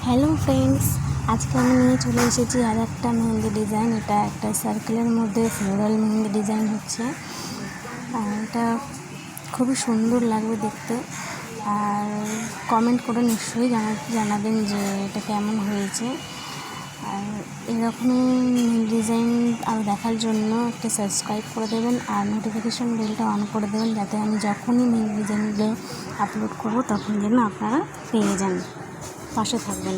Hello friends, আজকে আমি নিয়ে চলে এসেছি আর একটা মেহেন্দি ডিজাইন। এটা একটা সার্কেলের মধ্যে ফ্লোরাল মেহেন্দি ডিজাইন হচ্ছে। আর এটা খুবই সুন্দর লাগবে দেখতে। আর কমেন্ট করে নিশ্চয়ই জানাবেন যে এটা কেমন হয়েছে। আর এরকমই ডিজাইন আরও দেখার জন্য একটা সাবস্ক্রাইব করে দেবেন আর নোটিফিকেশান বেলটা অন করে দেবেন, যাতে আমি যখনই মেহেন্দি ডিজাইনগুলো আপলোড করব তখন যেন আপনারা পেয়ে যান। পাশে থাকবেন।